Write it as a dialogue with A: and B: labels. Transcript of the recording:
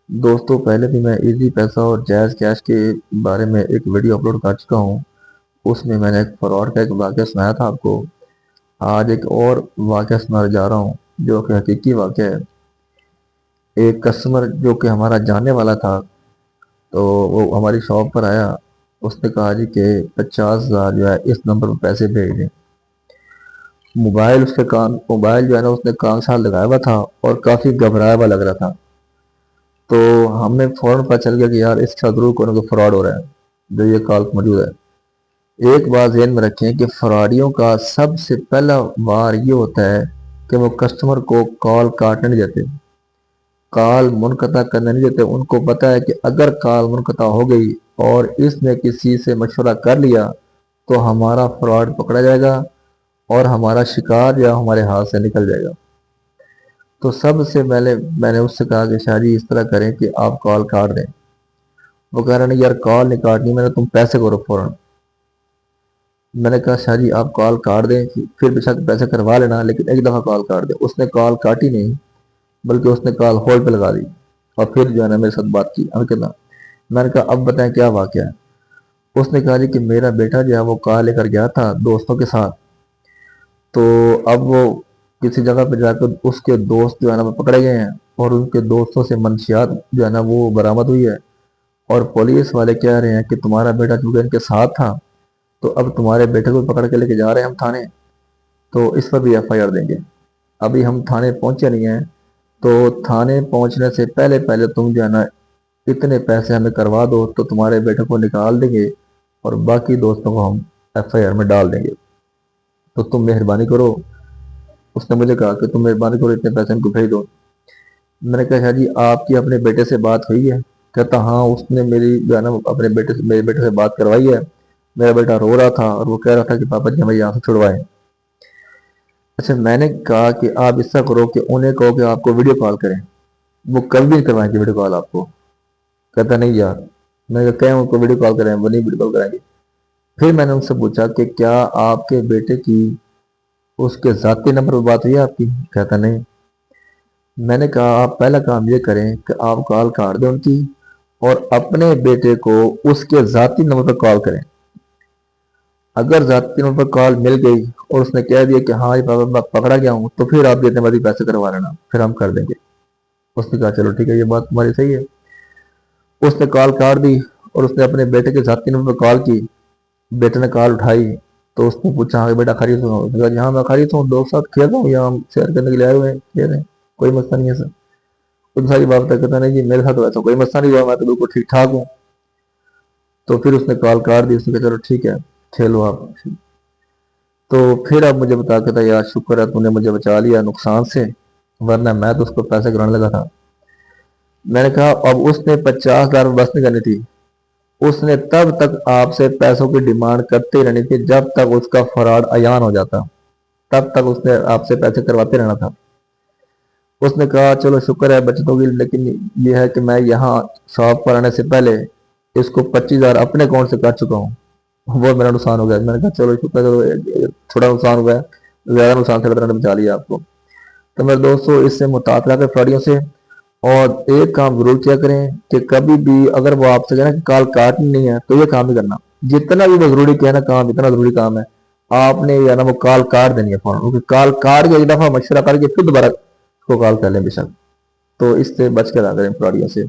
A: دوستوں پہلے بھی میں ایزی پیسہ اور جائز کیش کے بارے میں ایک ویڈیو اپلوڈ کر چکا ہوں۔ اس میں میں نے ایک فراڈ کا ایک واقعہ سنایا تھا آپ کو۔ آج ایک اور واقعہ سنانے جا رہا ہوں جو کہ حقیقی واقعہ ہے۔ ایک کسٹمر جو کہ ہمارا جاننے والا تھا، تو وہ ہماری شاپ پر آیا۔ اس نے کہا جی کہ 50,000 جو ہے اس نمبر پر پیسے بھیج دیں۔ موبائل جو ہے نا اس نے کان ساتھ لگایا ہوا تھا اور کافی گھبرایا ہوا لگ رہا تھا۔ تو ہمیں فوراً پتہ چل گیا کہ یار اس کا ضرور کوئی نہ کوئی فراڈ ہو رہا ہے جو یہ کال موجود ہے۔ ایک بات ذہن میں رکھیں کہ فراڈیوں کا سب سے پہلا وار یہ ہوتا ہے کہ وہ کسٹمر کو کال کاٹنے نہیں دیتے، کال منقطع کرنے نہیں دیتے۔ ان کو پتہ ہے کہ اگر کال منقطع ہو گئی اور اس نے کسی سے مشورہ کر لیا تو ہمارا فراڈ پکڑا جائے گا اور ہمارا شکار یا ہمارے ہاتھ سے نکل جائے گا۔ تو سب سے پہلے میں نے اس سے کہا کہ شاہ جی اس طرح کریں کہ آپ کال کاٹ دیں۔ وہ کہہ رہا نہیں یار کال نہیں کاٹنی، میں نے تم پیسے کرو فوراً۔ میں نے کہا شاہ جی آپ کال کاٹ دیں، پھر بے شک پیسے کروا لینا، لیکن ایک دفعہ کال کاٹ دیں۔ اس نے کال کاٹی نہیں بلکہ اس نے کال ہولڈ پہ لگا دی اور پھر جو ہے نا میرے ساتھ بات کی۔ میں نے کہا اب بتائیں کیا واقعہ ہے۔ اس نے کہا جی کہ میرا بیٹا جو ہے وہ کار لے کر گیا تھا دوستوں کے ساتھ، تو اب وہ کسی جگہ پہ جا کر اس کے دوست جو ہے نا وہ پکڑے گئے ہیں اور ان کے دوستوں سے منشیات جو ہے نا وہ برآمد ہوئی ہے، اور پولیس والے کہہ رہے ہیں کہ تمہارا بیٹا چونکہ ان کے ساتھ تھا تو اب تمہارے بیٹے کو پکڑ کے لے کے جا رہے ہیں ہم تھانے، تو اس پر بھی ایف آئی آر دیں گے۔ ابھی ہم تھانے پہنچے نہیں ہیں، تو تھانے پہنچنے سے پہلے تم جو ہے نا اتنے پیسے ہمیں کروا دو تو تمہارے بیٹے کو نکال دیں گے اور باقی دوستوں کو ہم ایف آئی آر میں ڈال دیں گے، تو تم مہربانی کرو۔ اس نے مجھے کہا کہ تم مہربانی کرو اتنے پیسے ان کو بھیج دو۔ میں نے کہا شاہ جی آپ کی اپنے بیٹے سے بات ہوئی ہے؟ کہتا ہاں اس نے میری جو ہے نا میرے بیٹے سے بات کروائی ہے۔ میرا بیٹا رو رہا تھا اور وہ کہہ رہا تھا کہ پاپا جی ہمیں یہاں سے چھڑوائیں۔ اچھا میں نے کہا کہ آپ اس طرح کرو کہ انہیں کہو کہ آپ کو ویڈیو کال کریں، وہ کبھی نہیں کروائیں گے ویڈیو کال آپ کو۔ کہتا نہیں یار، میں نے کہا ان کو ویڈیو کال کریں، وہ نہیں ویڈیو کال کریں گے۔ پھر میں نے ان سے پوچھا کہ کیا آپ کے بیٹے کی اس کے ذاتی نمبر پر بات ہوئی ہے آپ کی؟ کہتا نہیں۔ میں نے کہا آپ پہلا کام یہ کریں کہ آپ کال کاٹ دیں ان کی اور اپنے بیٹے کو اس کے ذاتی نمبر پر کال کریں۔ اگر ذاتی نمبر پر کال مل گئی اور اس نے کہہ دیا کہ ہاں یہ میں پکڑا گیا ہوں، تو پھر آپ جتنے مرضی پیسے کروا لینا، پھر ہم کر دیں گے۔ اس نے کہا چلو ٹھیک ہے، یہ بات تمہاری صحیح ہے۔ اس نے کال کاٹ دی اور اس نے اپنے بیٹے کے ذاتی نمبر پر کال کی۔ بیٹے نے کال اٹھائی تو اس نے پوچھا ہاں بیٹا خیریت ہوں؟ اس نے کہا جی ہاں میں خیریت ہوں، دوست ساتھ کھیل رہا ہوں، یہاں ہم سیر کرنے کے لیے آئے ہوئے ہیں، کھیل رہے ہیں، کوئی مسئلہ نہیں ہے سر۔ ان ساری بات کہتا نہیں جی میرے ساتھ ویسا کوئی مسئلہ نہیں ہوا، میں تو بالکل ٹھیک ٹھاک ہوں۔ تو پھر اس نے کال کاٹ دی۔ اس نے کہا چلو ٹھیک ہے کھیلو آپ۔ تو پھر اب مجھے بتا کے تھا یار شکر ہے تو نے مجھے بچا لیا نقصان سے، ورنہ میں تو اس کو پیسے کرانے لگا تھا۔ میں نے کہا اب اس نے 50,000 بس نہیں کرنی تھی، اس نے تب تک آپ سے پیسوں کی ڈیمانڈ کرتے رہنی تھی جب تک اس کا فراڈ عیان ہو جاتا، تب تک اس نے آپ سے پیسے کرواتے رہنا تھا۔ اس نے کہا چلو شکر ہے بچت ہوگی، لیکن یہ ہے کہ میں یہاں شاپ پر آنے سے پہلے اس کو 25,000 اپنے اکاؤنٹ سے کر چکا ہوں، وہ میرا نقصان ہو گیا۔ میں نے کہا چلو شکر ہے تھوڑا نقصان ہوا ہے، زیادہ نقصان سے اللہ نے بچا لیا آپ کو۔ تو میرے دوستوں اس سے متاثر کر فراڈیوں سے، اور ایک کام ضرور کیا کریں کہ کبھی بھی اگر وہ آپ سے کہنا کہ کال کاٹنی نہیں ہے تو یہ کام نہیں کرنا، جتنا بھی وہ ضروری کہنا کام اتنا ضروری کام ہے آپ نے یا نا وہ کال کاٹ دینی ہے فوراً، کیونکہ کال کاٹ کے ایک دفعہ مشورہ کر کے پھر دوبارہ کو کال کر لیں بے شک۔ تو اس سے بچ کر آ کریں فراڈیوں سے۔